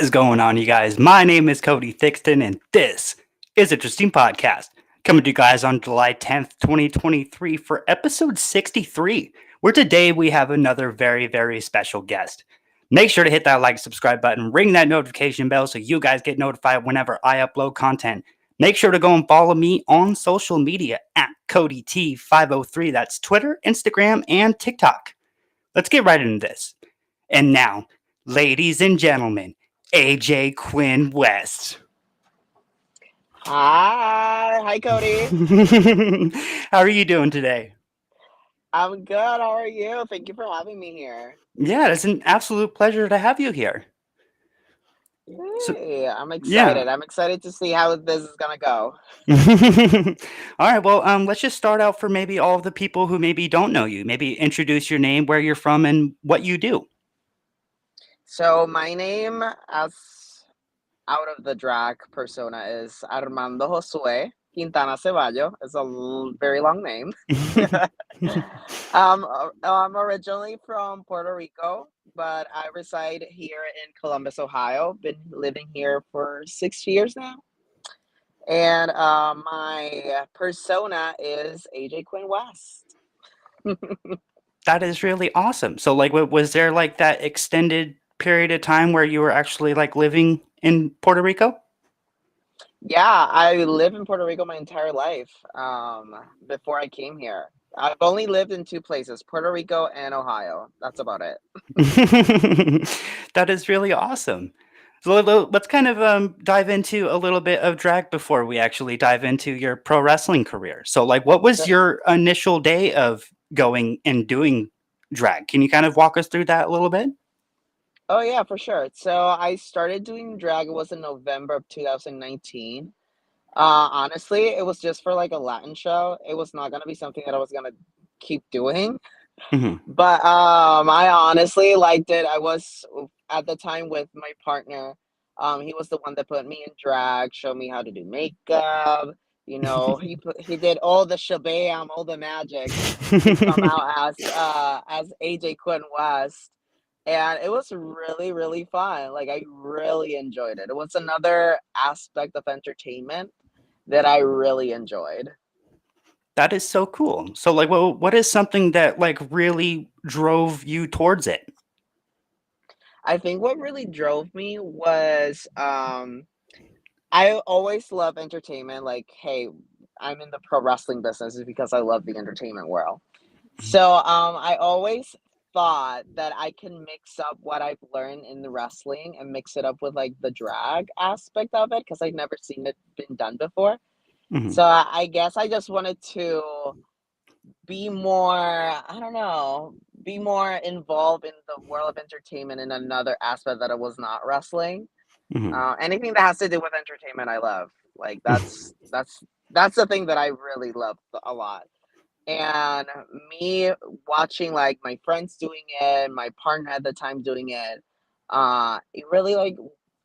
What is going on, you guys? My name is Cody Thixton, and this is Interesting Podcast. Coming to you guys on July 10th, 2023 for episode 63, where today we have another very, very special guest. Make sure to hit that like, subscribe button, ring that notification bell so you guys get notified whenever I upload content. Make sure to go and follow me on social media at CodyT503. That's Twitter, Instagram, and TikTok. Let's get right into this. And now, ladies and gentlemen, AJ Quinn West. Hi, Cody. How are you doing today? I'm good. How are you? Thank you for having me here. Yeah, it's an absolute pleasure to have you here. So, Hey, I'm yeah. excited. I'm excited to see how this is gonna go. All right. Well, let's just start out for maybe all of the people who maybe don't know you. Maybe introduce your name, where you're from, and what you do. So my name, as out of the drag persona, is Armando Josue Quintana Ceballo. It's a very long name. I'm originally from Puerto Rico, but I reside here in Columbus, Ohio. Been living here for 6 years now. And my persona is AJ Quinn West. That is really awesome. So, like, was there like that extended period of time where you were actually like living in Puerto Rico? Yeah, I lived in Puerto Rico my entire life before I came here. I've only lived in two places, Puerto Rico and Ohio. That's about it. That is really awesome. So let's kind of dive into a little bit of drag before we actually dive into your pro wrestling career. So, like, what was So- your initial day of going and doing drag? Can you kind of walk us through that a little bit? Oh yeah, for sure. So I started doing drag. It was in November of 2019. Honestly, it was just for like a Latin show. It was not gonna be something that I was gonna keep doing. Hmm. But I honestly liked it. I was at the time with my partner. He was the one that put me in drag, showed me how to do makeup. He did all the shabam, all the magic to come out as AJ Quinn West, and it was really really fun. Like I really enjoyed it. It was another aspect of entertainment that I really enjoyed. That is so cool. So, like, what is something that like really drove you towards it? I think what really drove me was I always love entertainment. Like, hey, I'm in the pro wrestling business is because I love the entertainment world. So I always thought that I can mix up what I've learned in the wrestling and mix it up with like the drag aspect of it because I've never seen it been done before. Mhm. So I guess I just wanted to be more, I don't know, be more involved in the world of entertainment in another aspect that it was not wrestling. Mhm. Anything that has to do with entertainment, I love. Like that's the thing that I really love a lot. And me watching like my friends doing it, my partner at the time doing it, it really like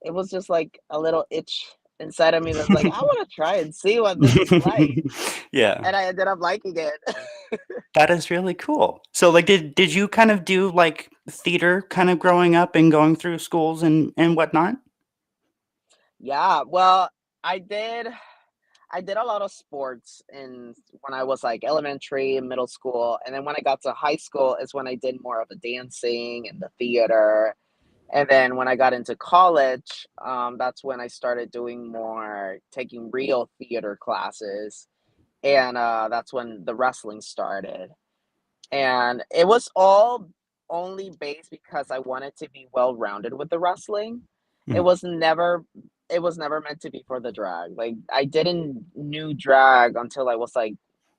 it was just like a little itch inside of me that's like I want to try and see what this is like, Yeah. and I ended up liking it. That is really cool. So, like, did you kind of do like theater kind of growing up and going through schools and whatnot? Yeah, well, I did. I did a lot of sports in when I was like elementary and middle school, and then when I got to high school is when I did more of the dancing and the theater. And then when I got into college, that's when I started doing more taking real theater classes, and that's when the wrestling started. And it was all only based because I wanted to be well rounded with the wrestling. It Mhm. was never it was never meant to be for the drag. Like I didn't knew drag until I was like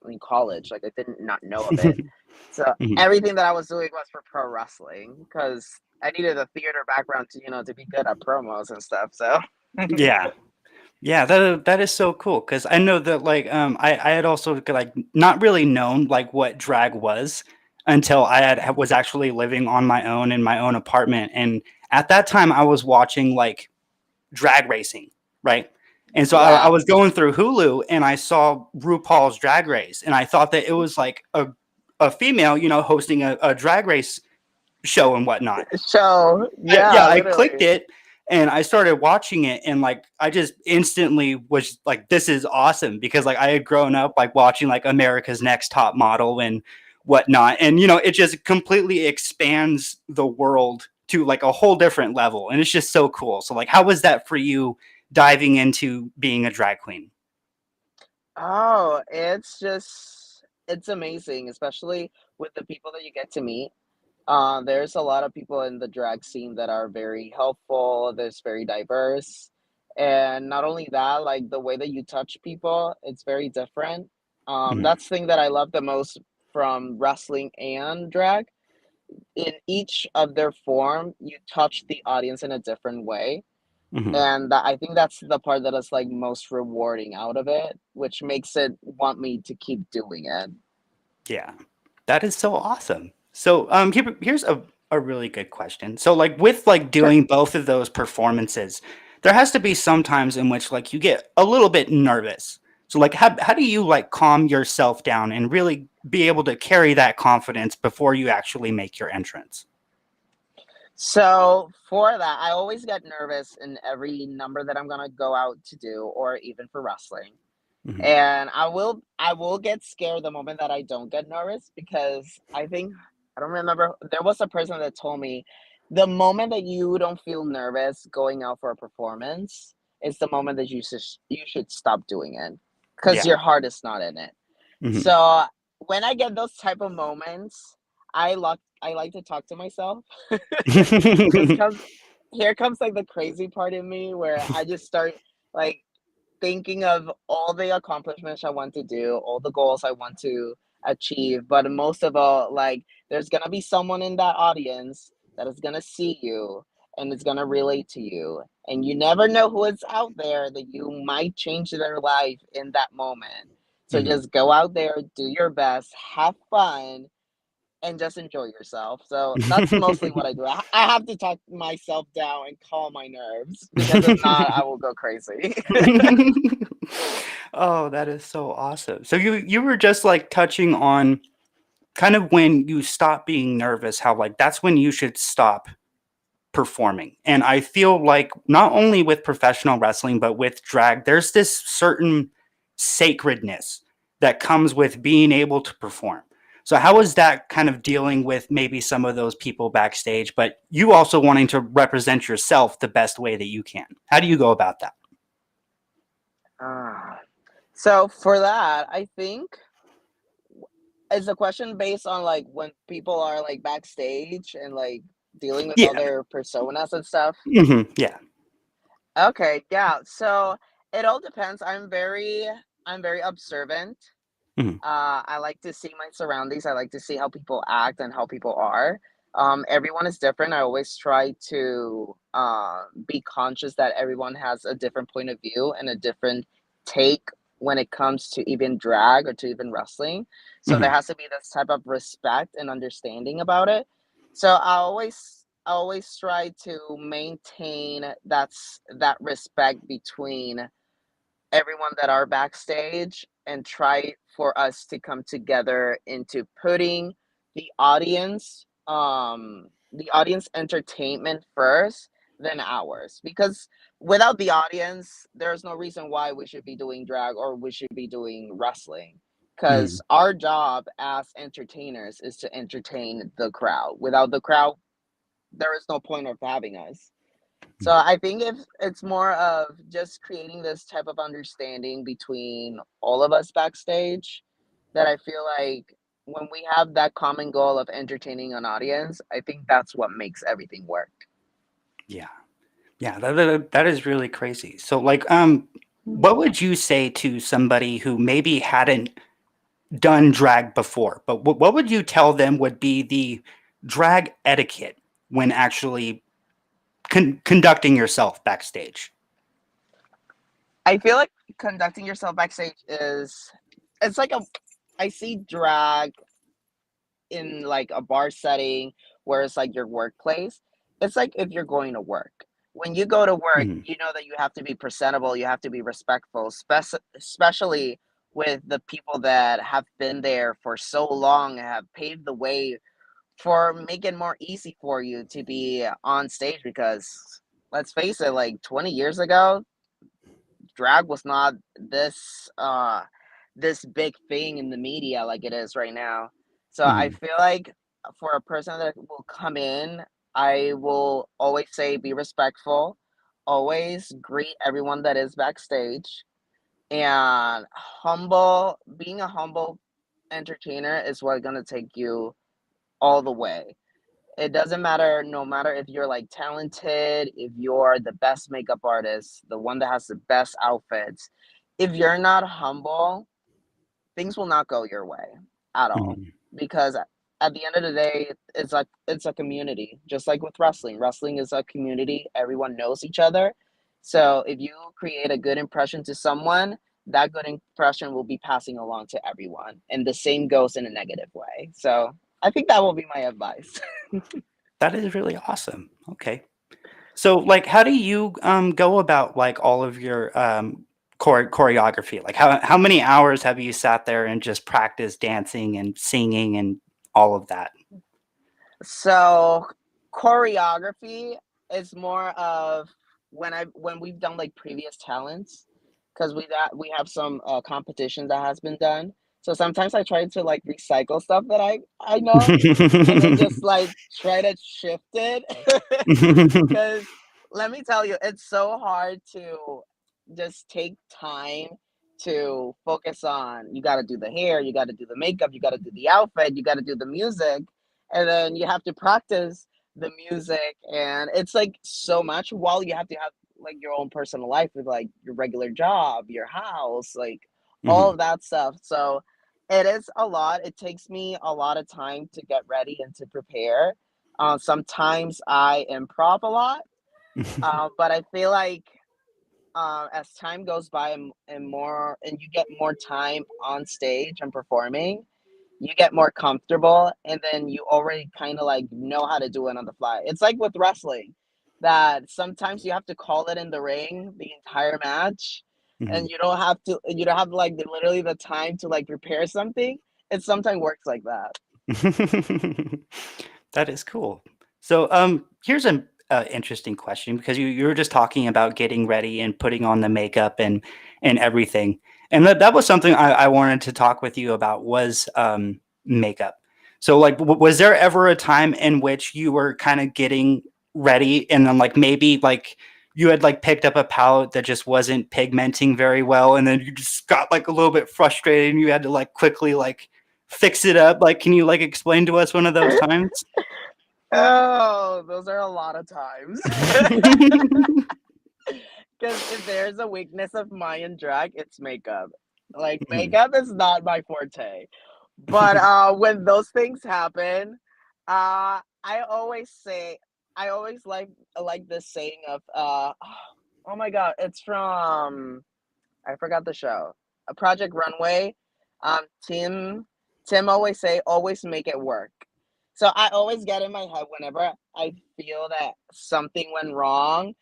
in college. Like I didn't not know of it. So Mhm. everything that I was doing was for pro wrestling because I needed a theater background to, to be good at promos and stuff. So Yeah. Yeah, that is so cool because I know that like I had also like not really known like what drag was until was actually living on my own in my own apartment, and at that time I was watching like drag racing, right? And so I yeah. was going through Hulu and I saw RuPaul's Drag Race, and I thought that it was like a female, hosting a drag race show and whatnot. So Yeah, yeah, I clicked literally. it, And I started watching it, and like I just instantly was like, this is awesome, because like I had grown up like watching like America's Next Top Model and whatnot. And it just completely expands the world to like a whole different level. And it's just so cool. So like how was that for you diving into being a drag queen? Oh, it's amazing, especially with the people that you get to meet. There's a lot of people in the drag scene that are very helpful. There's very diverse, and not only that, like the way that you touch people, it's very different. Mhm, That's the thing that I love the most from wrestling and drag. In each of their form, you touch the audience in a different way. mhm. And I think that's the part that is like most rewarding out of it, which makes it want me to keep doing it. Yeah, that is so awesome. So, here's a really good question. So, like with like Sure. doing both of those performances, there has to be some times in which like you get a little bit nervous. So, like, how do you like calm yourself down and really be able to carry that confidence before you actually make your entrance? So for that, I always get nervous in every number that I'm gonna go out to do, or even for wrestling. Hmm. And I will get scared the moment that I don't get nervous because I don't remember, there was a person that told me the moment that you don't feel nervous going out for a performance is the moment that you should stop doing it because Yeah. your heart is not in it. Hmm. So when I get those type of moments, I like to talk to myself. This comes Here comes like the crazy part in me where I just start like thinking of all the accomplishments I want to do, all the goals I want to achieve, but most of all, like there's gonna be someone in that audience that is gonna see you and is gonna relate to you. And you never know who is out there that you might change their life in that moment. So Hmm. just go out there, do your best, have fun, and just enjoy yourself. So that's mostly what I do. I have to talk myself down and calm my nerves because if not, I will go crazy. Oh, that is so awesome. So you were just like touching on kind of when you stop being nervous, how like that's when you should stop performing. And I feel like not only with professional wrestling, but with drag, there's this certain sacredness that comes with being able to perform. So, how is that kind of dealing with maybe some of those people backstage, but you also wanting to represent yourself the best way that you can? How do you go about that? Ah. So for that, I think is the question based on like when people are like backstage and like dealing with Yeah. other personas and stuff. Yeah. Okay, yeah. So it all depends. I'm very observant. Hmm. I like to see my surroundings. I like to see how people act and how people are. Everyone is different. I always try to be conscious that everyone has a different point of view and a different take when it comes to even drag or to even wrestling. So there Hmm. has to be this type of respect and understanding about it. So I always try to maintain that respect between everyone that are backstage and try for us to come together into putting the audience entertainment first than ours, because without the audience there's no reason why we should be doing drag or we should be doing wrestling, Hmm. because our job as entertainers is to entertain the crowd. Without the crowd there is no point of having us. So I think if it's more of just creating this type of understanding between all of us backstage, that I feel like when we have that common goal of entertaining an audience, I think that's what makes everything work. Yeah. Yeah, that is really crazy. So, like, what would you say to somebody who maybe hadn't done drag before, but what would you tell them would be the drag etiquette when actually conducting yourself backstage? I feel like conducting yourself backstage is it's like a I see drag in like a bar setting where it's like your workplace. It's like if you're going to work. When you go to work, Mhm, you know that you have to be presentable, you have to be respectful, especially with the people that have been there for so long, have paved the way for making more easy for you to be on stage, because let's face it, like 20 years ago, drag was not this big thing in the media like it is right now. So I Mhm. feel like for a person that will come in, I will always say be respectful, always greet everyone that is backstage, and being a humble entertainer is what's gonna take you all the way. It doesn't matter, no matter if you're like talented, if you're the best makeup artist, the one that has the best outfits. If you're not humble, things will not go your way at all. Mhm. Because at the end of the day, it's a community. Just like with wrestling. Wrestling is a community. Everyone knows each other. So if you create a good impression to someone, that good impression will be passing along to everyone. And the same goes in a negative way. So I think that will be my advice. That is really awesome. Okay. So, like, how do you go about like all of your choreography? Like, how many hours have you sat there and just practiced dancing and singing and all of that? So choreography is more of when we've done like previous talents, because we have some competitions that has been done. So sometimes I try to like recycle stuff that I know, and then just like try to shift it. Because let me tell you, it's so hard to just take time to focus on. You got to do the hair, you got to do the makeup, you got to do the outfit, you got to do the music, and then you have to practice the music. And it's like so much while you have to have like your own personal life with like your regular job, your house, like all Mhm. of that stuff. So it is a lot. It takes me a lot of time to get ready and to prepare. Sometimes I improv a lot, but I feel like as time goes by and you get more time on stage and performing, you get more comfortable, and then you already kind of like know how to do it on the fly. It's like with wrestling, that sometimes you have to call it in the ring the entire match, and Mhm. you don't have like literally the time to like prepare something. It sometimes works like that. That is cool. So, here's an interesting question because you were just talking about getting ready and putting on the makeup and everything, and that was something I wanted to talk with you about was makeup. So, like, was there ever a time in which you were kind of getting ready and then like maybe like you had like picked up a palette that just wasn't pigmenting very well, and then you just got like a little bit frustrated and you had to like quickly like fix it up? Like, can you, like, explain to us one of those times? Oh, those are a lot of times. Because if there's a weakness of mine in drag, it's makeup. Like Mhm. makeup is not my forte. But when those things happen, I always like this saying of oh my god, it's from I forgot the show. A Project Runway. Um Tim always say always make it work. So I always get in my head whenever I feel that something went wrong,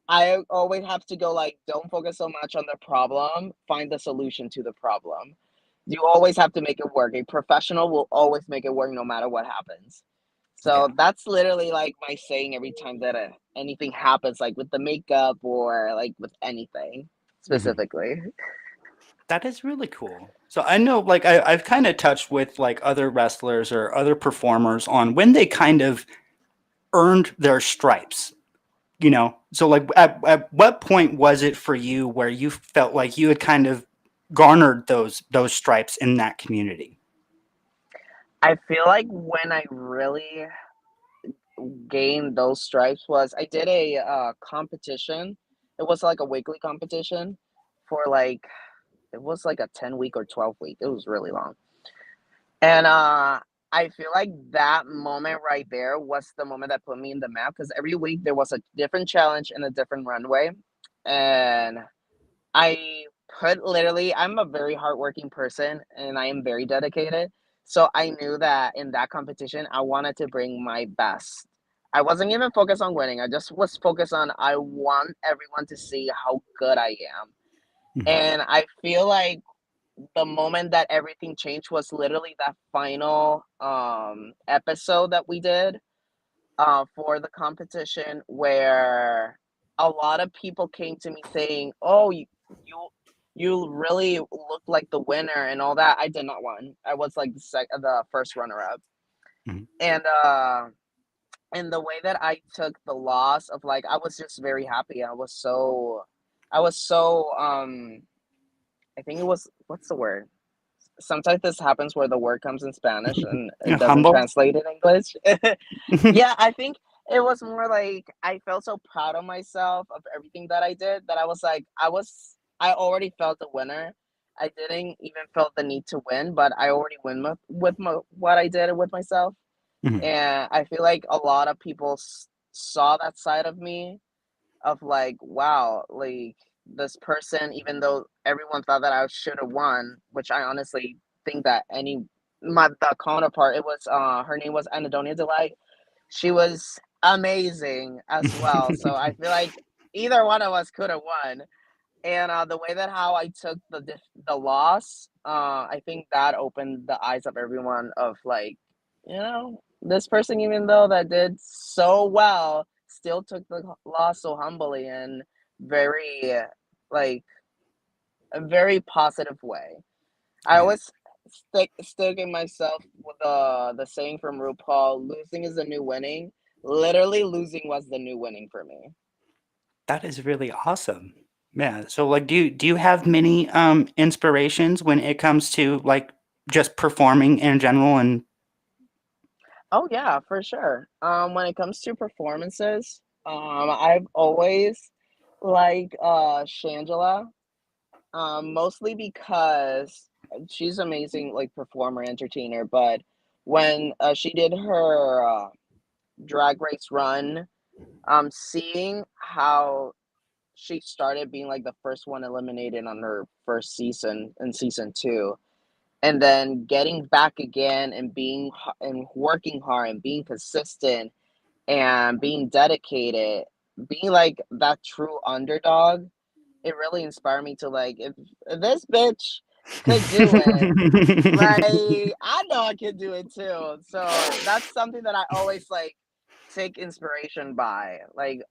I always have to go like, don't focus so much on the problem, find the solution to the problem. You always have to make it work. A professional will always make it work no matter what happens. Yeah, So that's literally like my saying every time that anything happens, like with the makeup or like with anything mhm. specifically. That is really cool. So I know, like, I've kinda touched with, like, other wrestlers or other performers on when they kind of earned their stripes, you know? So, like, at what point was it for you where you felt like you had kind of garnered those stripes in that community? I feel like when I really gained those stripes was I did a competition. It was like a weekly competition for like it was like a 10-week or 12-week. It was really long. And I feel like that moment right there was the moment that put me in the map because every week there was a different challenge and a different runway. And I I'm a very hardworking person and I am very dedicated. So I knew that in that competition, I wanted to bring my best. I wasn't even focused on winning. I just was focused on I want everyone to see how good I am. Mhm. And I feel like the moment that everything changed was literally that final episode that we did for the competition where a lot of people came to me saying, "Oh, you you really look like the winner and all that." I did not win. I was like the first runner up, Mhm. and and the way that I took the loss of like I was just very happy. I was so I think it was what's the word? Sometimes this happens where the word comes in Spanish and it doesn't Humble. translate in English. Yeah, I think it was more like I felt so proud of myself of everything that I did that I was like I already felt a winner. I didn't even felt the need to win, but I already win with what I did with myself. Mhm. And I feel like a lot of people saw that side of me of like, wow, like this person, even though everyone thought that I should have won, which I honestly think that my the counterpart, it was her name was Anadonia Delight. She was amazing as well. So I feel like either one of us could have won. And the way that how I took the loss, I think that opened the eyes of everyone of like, this person, even though that did so well, still took the loss so humbly and very, like, a very positive way. I Yeah, always stick in myself with the saying from RuPaul: "Losing is the new winning." Literally, losing was the new winning for me. that is really awesome. Yeah. So like do you have many inspirations when it comes to like just performing in general and Oh yeah, for sure. When it comes to performances, I've always liked Shangela, mostly because she's amazing, like performer, entertainer. But when she did her drag race run, seeing how she started being like the first one eliminated on her first season in season two, and then getting back again and and working hard and being consistent and being dedicated, being like that true underdog, it really inspired me to like if this bitch could do it, like I know I can do it too. So that's something that I always like take inspiration by. Like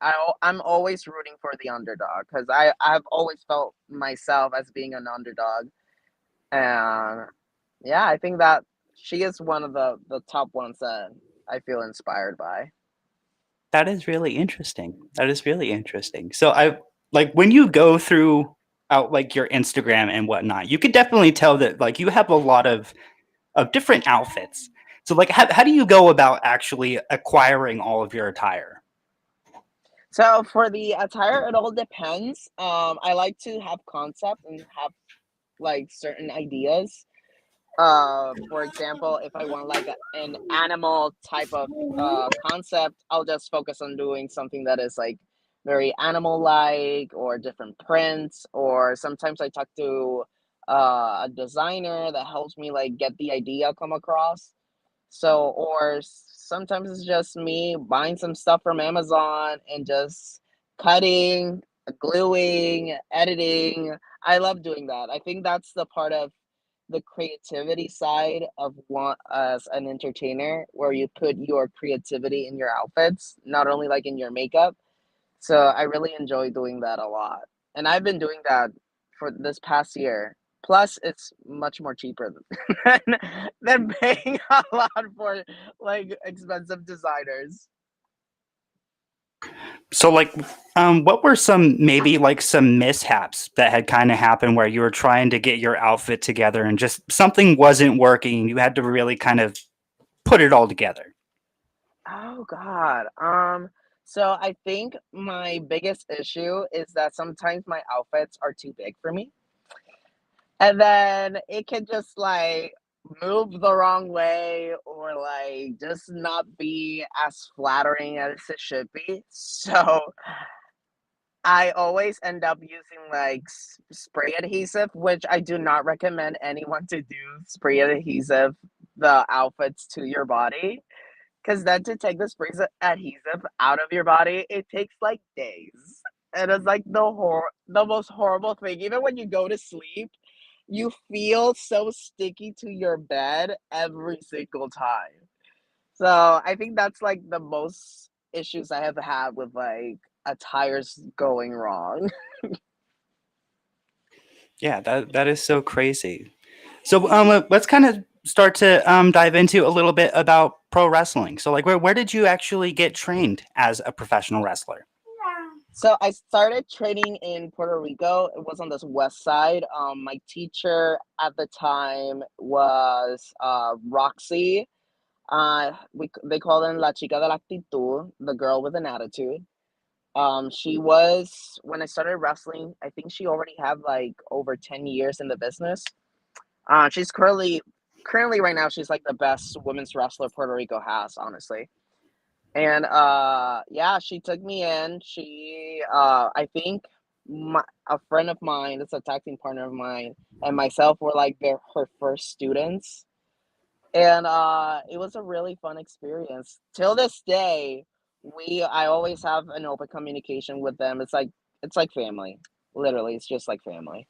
I'm always rooting for the underdog because I've always felt myself as being an underdog, and yeah, I think that she is one of the top ones that I feel inspired by. that is really interesting. That is really interesting. So I like when you go through out like your Instagram and whatnot, you could definitely tell that like you have a lot of different outfits. So like how do you go about actually acquiring all of your attire? So for the attire, it all depends. I like to have concept and have like certain ideas. For example, if I want like an animal type of concept, I'll just focus on doing something that is like very animal like or different prints. Or sometimes I talk to a designer that helps me like get the idea come across. So, or sometimes it's just me buying some stuff from Amazon and just cutting, gluing, editing. I love doing that. I think that's the part of the creativity side of one as an entertainer where you put your creativity in your outfits, not only like in your makeup. So I really enjoy doing that a lot. And I've been doing that for this past year. Plus, it's much more cheaper than, than paying a lot for like expensive designers. So like what were some maybe like some mishaps that had kind of happened where you were trying to get your outfit together and just something wasn't working, you had to really kind of put it all together? Oh God. So I think my biggest issue is that sometimes my outfits are too big for me. And then it can just like move the wrong way or like just not be as flattering as it should be. So I always end up using like spray adhesive, which I do not recommend anyone to do spray adhesive the outfits to your body. Because then to take the spray adhesive out of your body, it takes like days. And it's like the most horrible thing. Even when you go to sleep, you feel so sticky to your bed every single time. So I think that's like the most issues I have had with like attires going wrong. Yeah, that is so crazy. So let's kind of start to dive into a little bit about pro wrestling. So like where did you actually get trained as a professional wrestler? So I started training in Puerto Rico. It was on this west side. My teacher at the time was Roxy. They called her La Chica de la Actitud, the girl with an attitude. She was when I started wrestling. I think she already had like over 10 years in the business. She's currently right now she's like the best women's wrestler Puerto Rico has, honestly. And yeah, she took me in. I think a friend of mine, that's a tag team partner of mine, and myself were like her first students. And it was a really fun experience. Till this day, I always have an open communication with them. It's like family. Literally, it's just like family.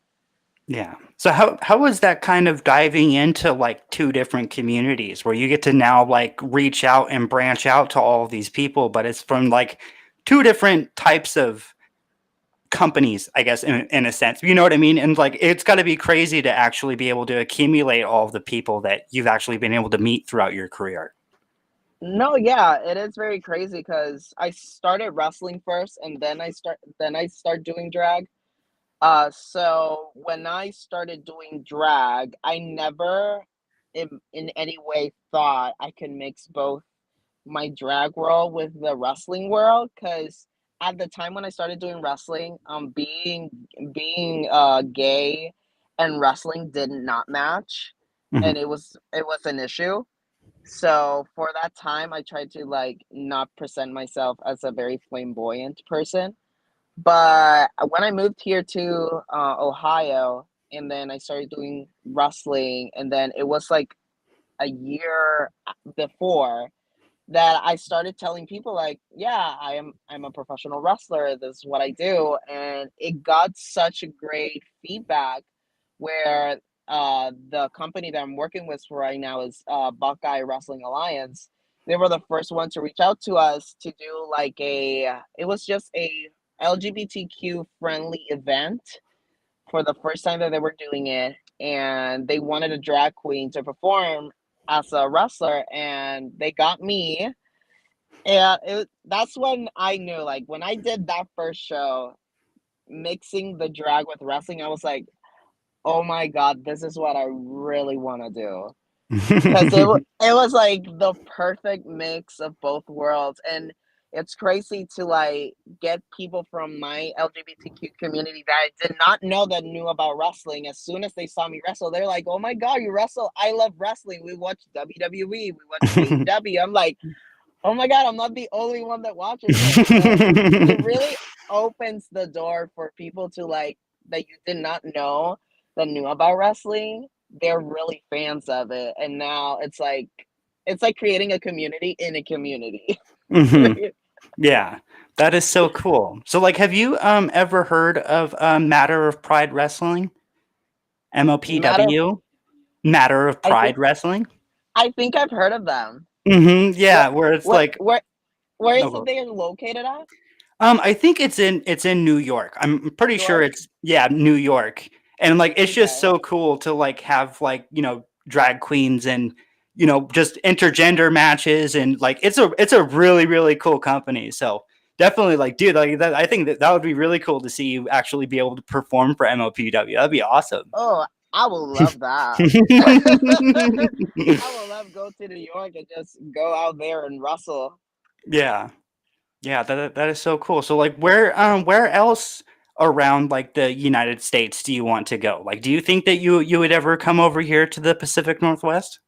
Yeah. So how was that kind of diving into like two different communities where you get to now like reach out and branch out to all of these people, but it's from like two different types of companies, I guess, in a sense. You know what I mean? And like it's got to be crazy to actually be able to accumulate all of the people that you've actually been able to meet throughout your career. No, yeah, it is very crazy because I started wrestling first, and then I start doing drag. So when I started doing drag, I never in any way thought I could mix both my drag world with the wrestling world, because at the time when I started doing wrestling, being gay and wrestling did not match, and Mhm. it was an issue. So for that time, I tried to like not present myself as a very flamboyant person. But when I moved here to Ohio, and then I started doing wrestling, and then it was like a year before that I started telling people like, yeah, I'm a professional wrestler. This is what I do, and it got such a great feedback where the company that I'm working with right now is Buckeye Wrestling Alliance. They were the first one to reach out to us to do like it was just a LGBTQ friendly event for the first time that they were doing it, and they wanted a drag queen to perform as a wrestler, and they got me. And that's when I knew, like, when I did that first show, mixing the drag with wrestling, I was like, oh my God, this is what I really want to do. Because it was like the perfect mix of both worlds. And it's crazy to like get people from my LGBTQ community that I did not know that knew about wrestling. As soon as they saw me wrestle, they're like, oh my God, you wrestle. I love wrestling. We watch WWE, we watch AEW. I'm like, oh my God, I'm not the only one that watches it. So it really opens the door for people to like that you did not know that knew about wrestling. They're really fans of it. And now it's like creating a community in a community. Mhm. Yeah, that is so cool. So like have you ever heard of Matter of Pride Wrestling? Matter of MOPW? Matter of I think Pride Wrestling? I think I've heard of them. Where Yeah, where it's where like where where is it no, they are located at? I think it's in New York. I'm New pretty sure York? it's yeah, New York. And like it's just Okay. so cool to like have like, drag queens and just intergender matches and like it's a really really cool company. So definitely like dude, like that, I think that would be really cool to see you actually be able to perform for MOPW. That'd be awesome. Oh, I will love that. I will love go to New York and just go out there and wrestle. Yeah. Yeah, that is so cool. So like where else around like the United States do you want to go? Like do you think that you would ever come over here to the Pacific Northwest?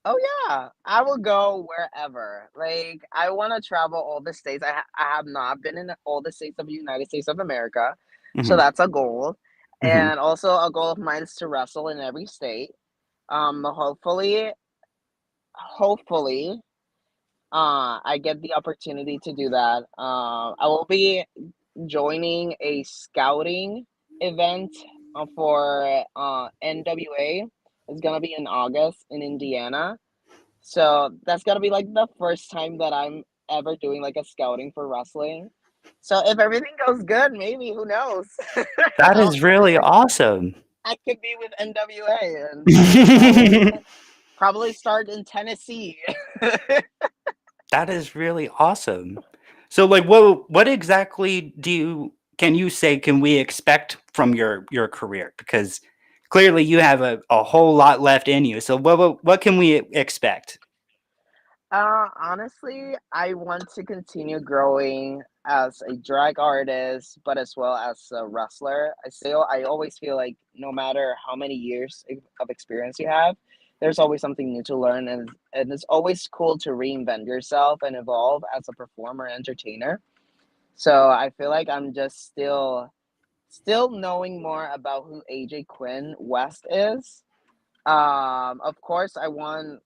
Oh yeah, I will go wherever. Like I want to travel all the states. I have not been in all the states of the United States of America, so Mhm. that's a goal. Mhm. And also a goal of mine is to wrestle in every state. Hopefully, I get the opportunity to do that. I will be joining a scouting event for NWA. It's gonna be in August in Indiana. So that's gonna be like the first time that I'm ever doing like a scouting for wrestling. So if everything goes good, maybe, who knows? That I'll, is really awesome. I could be with NWA and probably start in Tennessee. That is really awesome. So, like, what exactly can you say can we expect from your career? Because clearly you have a whole lot left in you. So, what can we expect? Honestly, I want to continue growing as a drag artist, but as well as a wrestler. I always feel like no matter how many years of experience you have, there's always something new to learn, and it's always cool to reinvent yourself and evolve as a performer, entertainer. So I feel like I'm just still knowing more about who AJ Quinn West is. Of course, I want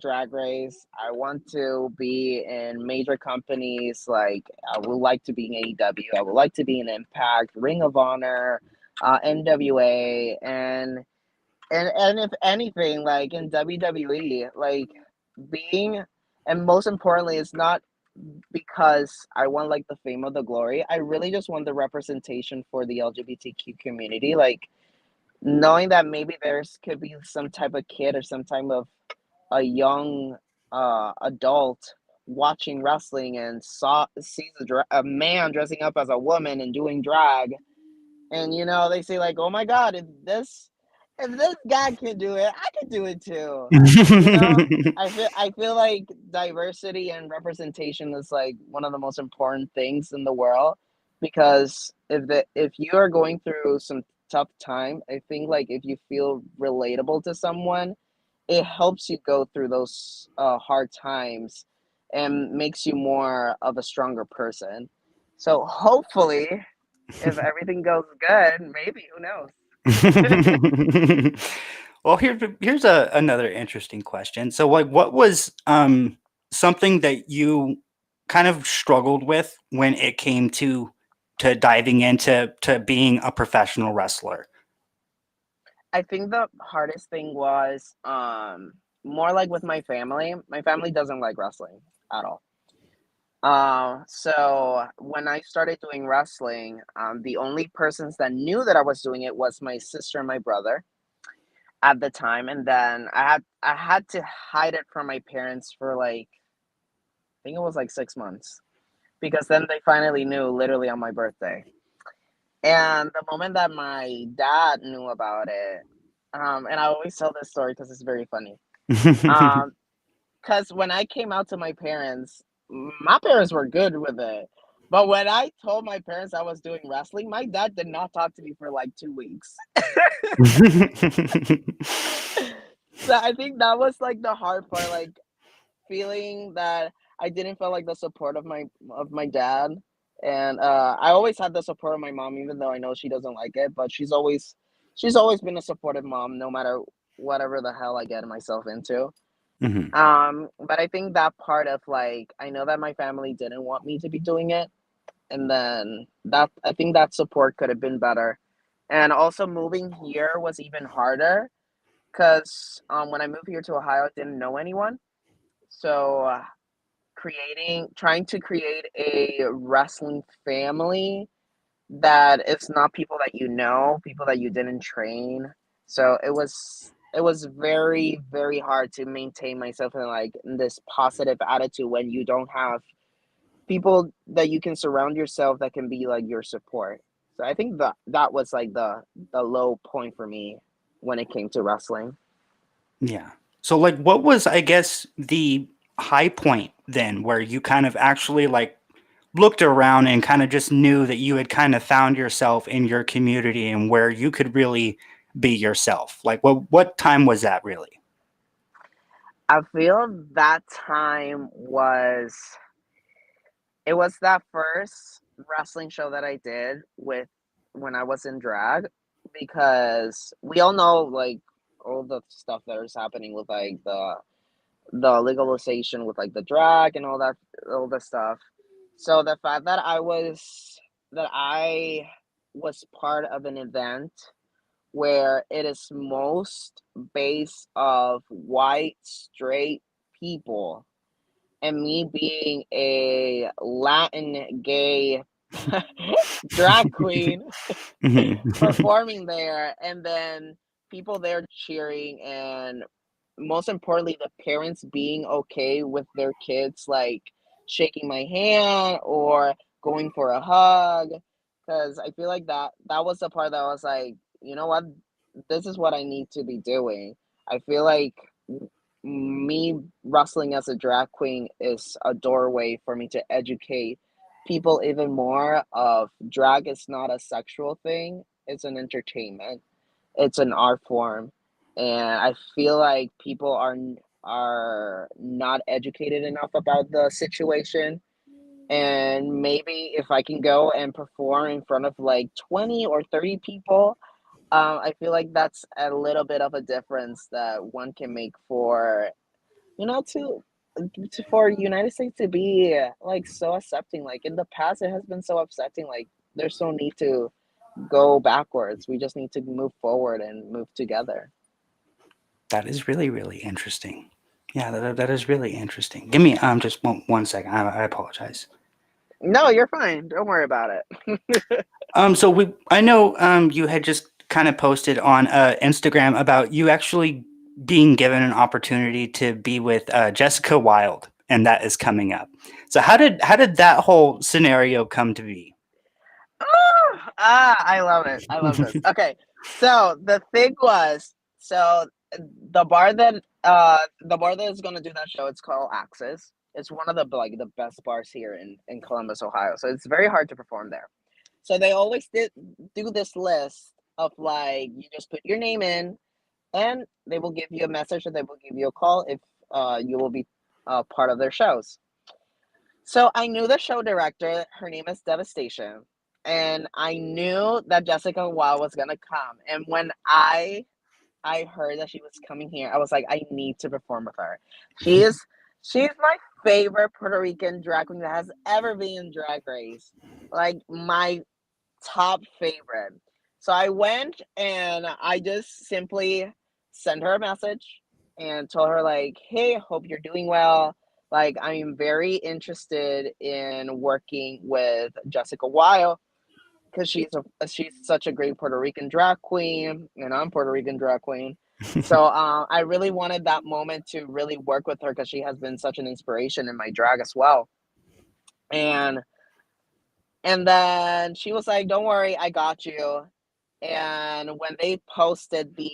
Drag Race. I want to be in major companies. Like I would like to be in AEW. I would like to be in Impact, Ring of Honor, NWA, and if anything, like in WWE, like being, and most importantly, it's not because I want like the fame or the glory. I really just want the representation for the LGBTQ community. Like knowing that maybe there's could be some type of kid or some type of a young adult watching wrestling and sees a man dressing up as a woman and doing drag, and they say like, oh my god, if this guy can do it, I can do it too. you know I feel like diversity and representation is like one of the most important things in the world, because if you are going through some tough time, I think like if you feel relatable to someone, it helps you go through those hard times and makes you more of a stronger person. So hopefully, if everything goes good, maybe, who knows? Well, here's another interesting question. So, like, what was something that you kind of struggled with when it came to diving into to being a professional wrestler? I think the hardest thing was more like with my family. My family doesn't like wrestling at all. So when I started doing wrestling, the only persons that knew that I was doing it was my sister and my brother at the time, and then I had to hide it from my parents for like, I think it was like 6 months, because then they finally knew literally on my birthday. And the moment that my dad knew about it, and I always tell this story because it's very funny. Um, because when I came out to my parents were good with it. But when I told my parents I was doing wrestling, my dad did not talk to me for like 2 weeks. So I think that was like the hard part, like feeling that I didn't feel like the support of my dad. And I always had the support of my mom, even though I know she doesn't like it, but she's always been a supportive mom, no matter whatever the hell I get myself into. Mhm. But I think that part of like, I know that my family didn't want me to be doing it, and then that I think that support could have been better. And also moving here was even harder because when I moved here to Ohio, I didn't know anyone. So trying to create a wrestling family that it's not people that you know, people that you didn't train. So it was very, very hard to maintain myself in like in this positive attitude when you don't have people that you can surround yourself that can be like your support. So I think that was like the low point for me when it came to wrestling. Yeah. So, like, what was, I guess, the high point then where you kind of actually like looked around and kind of just knew that you had kind of found yourself in your community and where you could really be yourself? Like, what time was that really? I feel that time was that first wrestling show that I did with when I was in drag, because we all know like all the stuff that is happening with like the legalization with like the drag and all that stuff. So the fact that I was part of an event where it is most based of white straight people, and me being a Latin gay drag queen Mhm. performing there, and then people there cheering, and most importantly, the parents being okay with their kids like shaking my hand or going for a hug. Because I feel like that was the part that I was like, you know what, this is what I need to be doing. I feel like me wrestling as a drag queen is a doorway for me to educate people even more of drag is not a sexual thing, it's an entertainment, it's an art form, and I feel like people are not educated enough about the situation. And maybe if I can go and perform in front of like 20 or 30 people, I feel like that's a little bit of a difference that one can make for, you know, for United States to be like so accepting. Like in the past, it has been so accepting. Like there's no need to go backwards. We just need to move forward and move together. That is really, really interesting. Yeah, that is really interesting. Give me just one second. I apologize. No, you're fine. Don't worry about it. So I know you had just kind of posted on Instagram about you actually being given an opportunity to be with Jessica Wilde, and that is coming up. So how did that whole scenario come to be? I love it. I love this. Okay, so the thing was, so the bar that is gonna do that show, it's called Axis. It's one of the like the best bars here in Columbus, Ohio. So it's very hard to perform there. So they always do this list of like you just put your name in, and they will give you a message or they will give you a call if you will be part of their shows. So I knew the show director. Her name is Devastation, and I knew that Jessica Wilde was gonna come. And when I heard that she was coming here, I was like, I need to perform with her. She is she's my favorite Puerto Rican drag queen that has ever been in Drag Race. Like my top favorite. So I went and I just simply sent her a message and told her like, "Hey, hope you're doing well. Like I'm very interested in working with Jessica Wilde because she's such a great Puerto Rican drag queen, and I'm Puerto Rican drag queen. So I really wanted that moment to really work with her because she has been such an inspiration in my drag as well. And and then she was like, "Don't worry, I got you." And when they posted the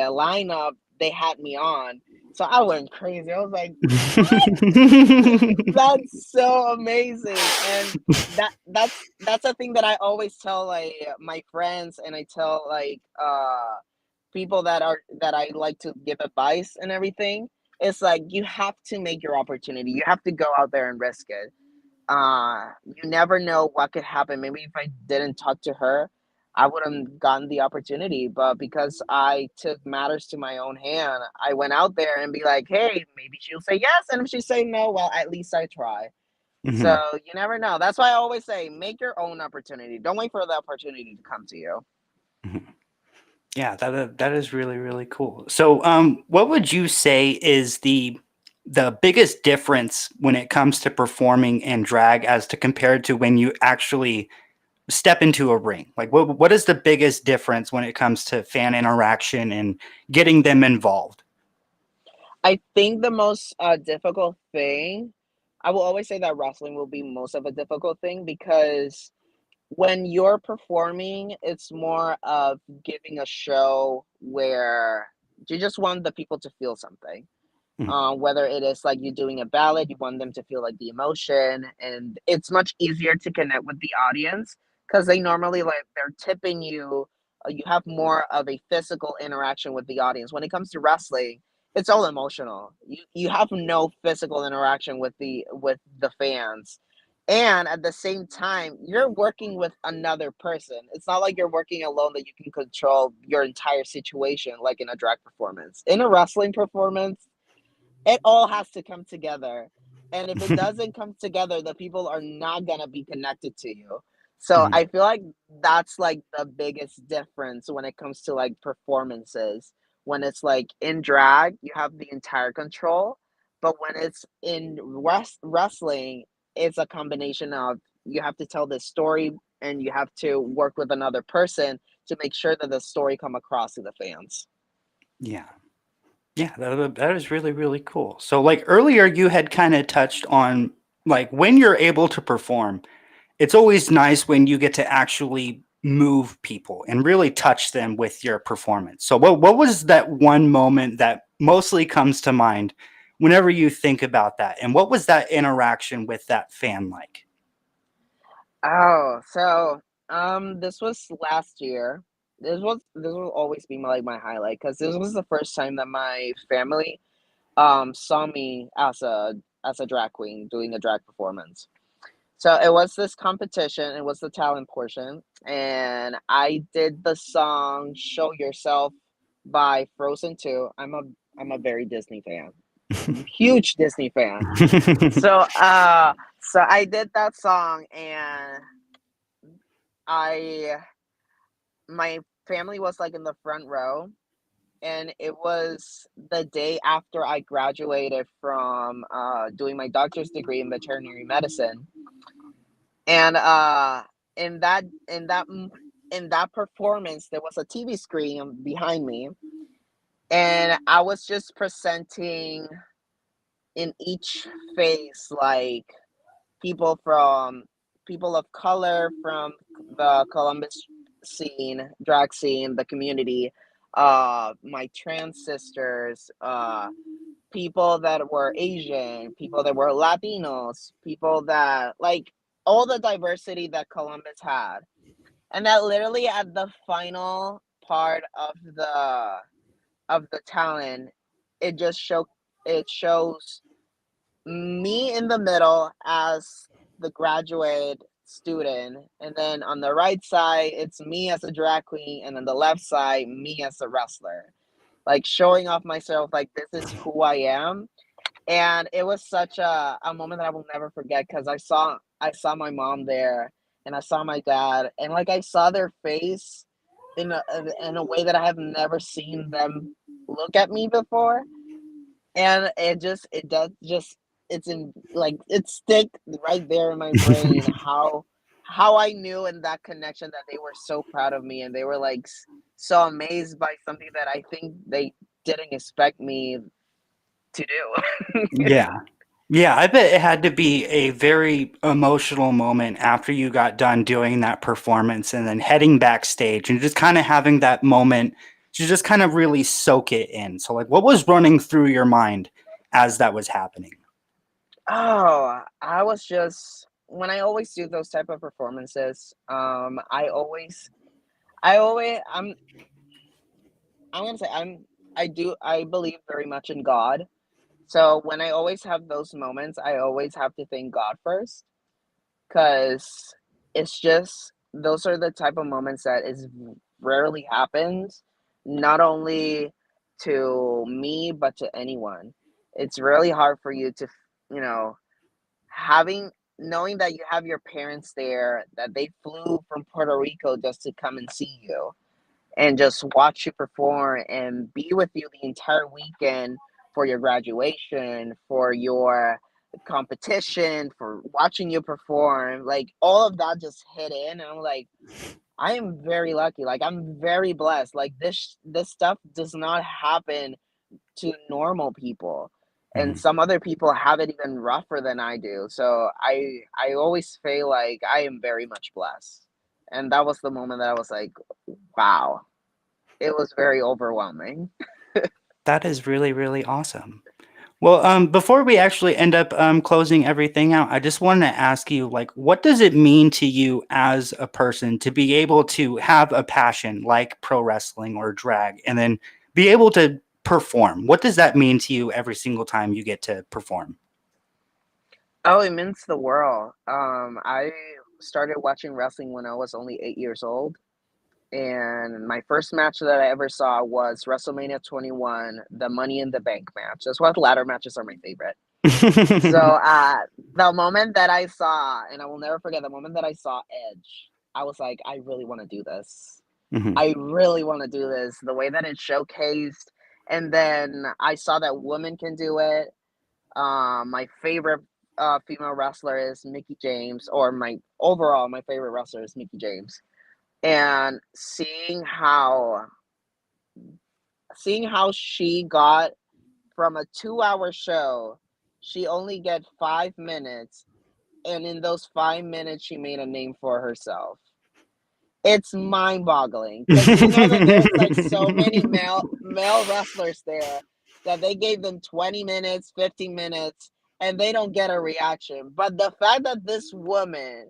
lineup, they had me on. So I went crazy. I was like, that's so amazing. And that's a thing that I always tell like my friends, and I tell like people that I like to give advice and everything. It's like you have to make your opportunity. You have to go out there and risk it. You never know what could happen. Maybe if I didn't talk to her, I wouldn't gotten the opportunity. But because I took matters to my own hand, I went out there and be like, hey, maybe she'll say yes. And if she say no, well, at least I try. So Mhm, you never know. That's why I always say make your own opportunity. Don't wait for the opportunity to come to you. mhm. Yeah, that is really, really cool. So, what would you say is the biggest difference when it comes to performing in drag as to compared to when you actually step into a ring? Like, what is the biggest difference when it comes to fan interaction and getting them involved? I think the most difficult thing, I will always say that wrestling will be most of a difficult thing because when you're performing, it's more of giving a show where you just want the people to feel something. Mhm, Whether it is like you doing a ballad, you want them to feel like the emotion, and it's much easier to connect with the audience because they normally like they're tipping you. You have more of a physical interaction with the audience. When it comes to wrestling, it's all emotional. You have no physical interaction with the fans, and at the same time, you're working with another person. It's not like you're working alone that you can control your entire situation like in a drag performance. In a wrestling performance, it all has to come together. And if it doesn't come together, the people are not gonna be connected to you. So mhm, I feel like that's like the biggest difference when it comes to like performances. When it's like in drag, you have the entire control, but when it's in wrestling, it's a combination of you have to tell this story, and you have to work with another person to make sure that the story come across to the fans. Yeah. Yeah, that is really, really cool. So, like earlier, you had kind of touched on like when you're able to perform, it's always nice when you get to actually move people and really touch them with your performance. So, what was that one moment that mostly comes to mind whenever you think about that? And what was that interaction with that fan like? Oh, so this was last year. This will always be my highlight, because this was the first time that my family saw me as a drag queen doing a drag performance. So it was this competition, it was the talent portion, and I did the song Show Yourself by Frozen 2. I'm a very Disney fan. Huge Disney fan. So so I did that song, and I my family was like in the front row, and it was the day after I graduated from doing my doctor's degree in veterinary medicine. And in that in that in that performance, there was a TV screen behind me, and I was just presenting in each face, like people from people of color from the Columbus scene, drag scene, the community, my trans sisters, people that were Asian, people that were Latinos, people that like all the diversity that Columbus had. And that literally at the final part of the talent, it just it shows me in the middle as the graduate student, and then on the right side it's me as a drag queen, and on the left side me as a wrestler, like showing off myself, like this is who I am. And it was such a moment that I will never forget, because I saw my mom there, and I saw my dad, and like I saw their face in a way that I have never seen them look at me before. And it does just it's in like it stick right there in my brain, how I knew in that connection that they were so proud of me, and they were like so amazed by something that I think they didn't expect me to do. Yeah. Yeah, I bet it had to be a very emotional moment after you got done doing that performance and then heading backstage and just kind of having that moment to just kind of really soak it in. So, like, what was running through your mind as that was happening? Oh, I was just when I always do those type of performances, I always I'm gonna say I believe very much in God. So when I always have those moments, I always have to thank God first, because it's just those are the type of moments that is rarely happens, not only to me but to anyone. It's really hard for you to, you know, having knowing that you have your parents there, that they flew from Puerto Rico just to come and see you and just watch you perform and be with you the entire weekend for your graduation, for your competition, for watching you perform. Like all of that just hit in, and I'm like, I am very lucky. Like I'm very blessed. Like this stuff does not happen to normal people. And Mhm. some other people have it even rougher than I do. So I always feel like I am very much blessed. And that was the moment that I was like, wow, it was very overwhelming. That is really, really awesome. Well, before we actually end up closing everything out, I just wanted to ask you, like, what does it mean to you as a person to be able to have a passion like pro wrestling or drag, and then be able to perform? What does that mean to you every single time you get to perform? Oh, it means the world. I started watching wrestling when I was only 8 years old. And my first match that I ever saw was WrestleMania 21, the Money in the Bank match. That's why ladder matches are my favorite. So the moment that I saw, and I will never forget the moment that I saw Edge, I was like, I really want to do this. Mhm. I really want to do this. The way that it showcased, and then I saw that women can do it. My favorite female wrestler is Mickey James, or my favorite wrestler is Mickey James. And seeing how she got from a 2-hour show, she only get 5 minutes, and in those 5 minutes, she made a name for herself. It's mind-boggling because you know that there's like so many male wrestlers there that they gave them 20 minutes, 15 minutes, and they don't get a reaction. But the fact that this woman,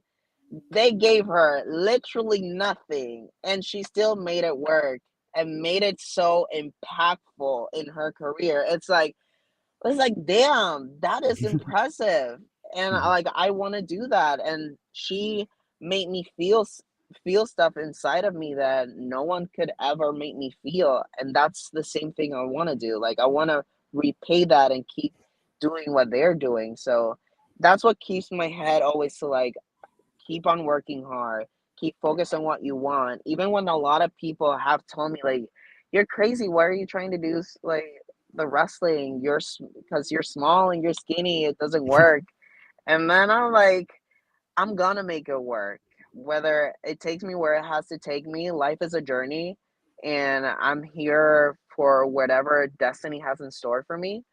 they gave her literally nothing, and she still made it work and made it so impactful in her career. It's like, damn, that is impressive. And like, I want to do that. And she made me feel stuff inside of me that no one could ever make me feel. And that's the same thing I want to do. Like, I want to repay that and keep doing what they're doing. So that's what keeps my head always to like keep on working hard, keep focused on what you want. Even when a lot of people have told me like, "You're crazy. Why are you trying to do like the wrestling? Because you're small and you're skinny. It doesn't work." And then I'm like, I'm gonna make it work. Whether it takes me where it has to take me, life is a journey, and I'm here for whatever destiny has in store for me.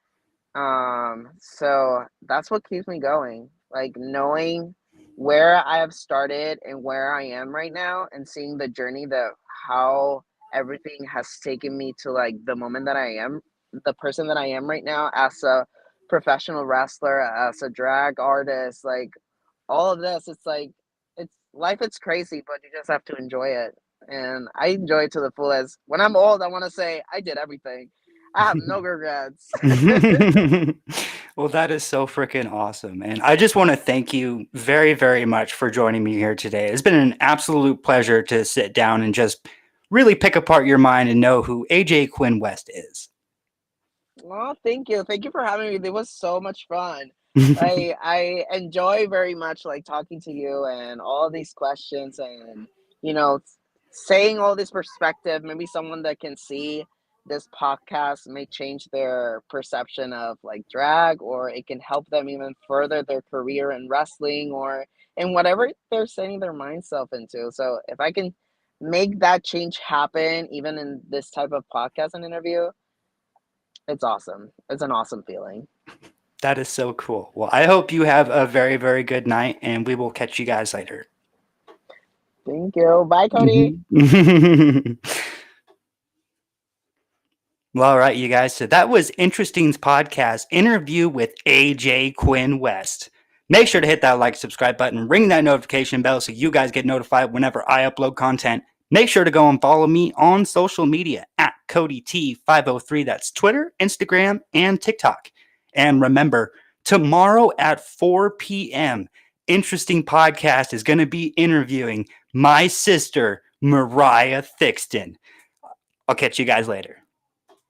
So that's what keeps me going. Like knowing where I have started and where I am right now and seeing the journey that how everything has taken me to like the moment that I am, the person that I am right now as a professional wrestler, as a drag artist, like all of this, it's like it's life, it's crazy, but you just have to enjoy it. And I enjoy it to the fullest. When I'm old, I want to say I did everything. I have no regrets. Well, that is so freaking awesome. And I just want to thank you very, very much for joining me here today. It's been an absolute pleasure to sit down and just really pick apart your mind and know who AJ Quinn West is. Well, thank you. Thank you for having me. It was so much fun. I enjoy very much like talking to you and all these questions and you know saying all this perspective. Maybe someone that can see this podcast may change their perception of like drag, or it can help them even further their career in wrestling or in whatever they're setting their mind self into. So if I can make that change happen even in this type of podcast and interview, it's awesome. It's an awesome feeling. That is so cool. Well, I hope you have a very, very good night, and we will catch you guys later. Thank you. Bye, Cody. Well, all right, you guys. So that was Interesting's podcast interview with AJ Quinn West. Make sure to hit that like, subscribe button, ring that notification bell so you guys get notified whenever I upload content. Make sure to go and follow me on social media at CodyT503. That's Twitter, Instagram, and TikTok. And remember, tomorrow at 4 p.m., Interesting Podcast is going to be interviewing my sister, Mariah Thixton. I'll catch you guys later.